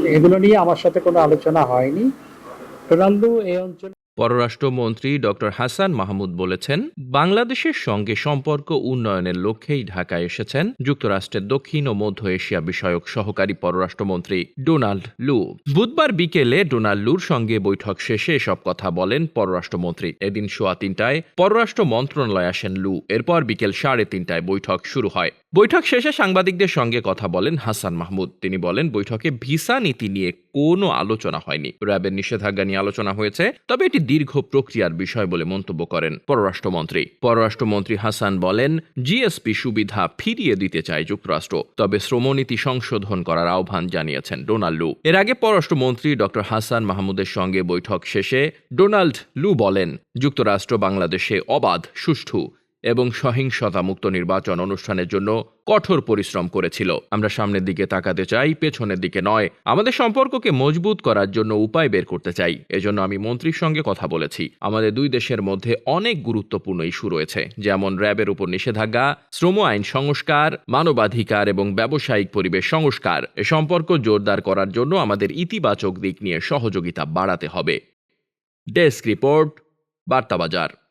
এগুলো নিয়ে আমার সাথে কোনো আলোচনা হয়নি। ডোনাল্ডো এই অঞ্চলে পররাষ্ট্রমন্ত্রী ডক্টর হাসান মাহমুদ বলেছেন, বাংলাদেশের সঙ্গে সম্পর্ক উন্নয়নের লক্ষ্যেই ঢাকায় এসেছেন যুক্তরাষ্ট্রের দক্ষিণ ও মধ্য এশিয়া বিষয়ক সহকারী পররাষ্ট্রমন্ত্রী ডোনাল্ড লু। বুধবার বিকেলে ডোনাল্ড লুর সঙ্গে বৈঠক শেষে এসব কথা বলেন পররাষ্ট্রমন্ত্রী। এদিন সোয়া ৩টায় পররাষ্ট্র মন্ত্রণালয়ে আসেন লু। এরপর বিকেল ৩:৩০টায় বৈঠক শুরু হয়। বৈঠক শেষে সাংবাদিকদের সঙ্গে কথা বলেন হাসান মাহমুদ। তিনি বলেন, বৈঠকে ভিসা নীতি নিয়ে কোনো আলোচনা হয়নি। র্যাবের নিষেধাজ্ঞা নিয়ে আলোচনা হয়েছে, তবে এটি দীর্ঘ প্রক্রিয়ার বিষয় বলে মন্তব্য করেন পররাষ্ট্রমন্ত্রী হাসান বলেন, জিএসপি সুবিধা ফিরিয়ে দিতে চায় যুক্তরাষ্ট্র, তবে শ্রমনীতি সংশোধন করার আহ্বান জানিয়েছেন ডোনাল্ড লু। এর আগে পররাষ্ট্রমন্ত্রী ডক্টর হাসান মাহমুদের সঙ্গে বৈঠক শেষে ডোনাল্ড লু বলেন, যুক্তরাষ্ট্র বাংলাদেশে অবাধ, সুষ্ঠু এবং সহিংসতামুক্ত নির্বাচন অনুষ্ঠানের জন্য কঠোর পরিশ্রম করেছিল। আমরা সামনের দিকে তাকাতে চাই, পেছনের দিকে নয়। আমাদের সম্পর্ককে মজবুত করার জন্য উপায় বের করতে চাই। এজন্য আমি মন্ত্রীর সঙ্গে কথা বলেছি। আমাদের দুই দেশের মধ্যে অনেক গুরুত্বপূর্ণ ইস্যু রয়েছে, যেমন র্যাবের উপর নিষেধাজ্ঞা, শ্রম আইন সংস্কার, মানবাধিকার এবং ব্যবসায়িক পরিবেশ সংস্কার। এ সম্পর্ক জোরদার করার জন্য আমাদের ইতিবাচক দিক নিয়ে সহযোগিতা বাড়াতে হবে। Desk report, বার্তাবাজার।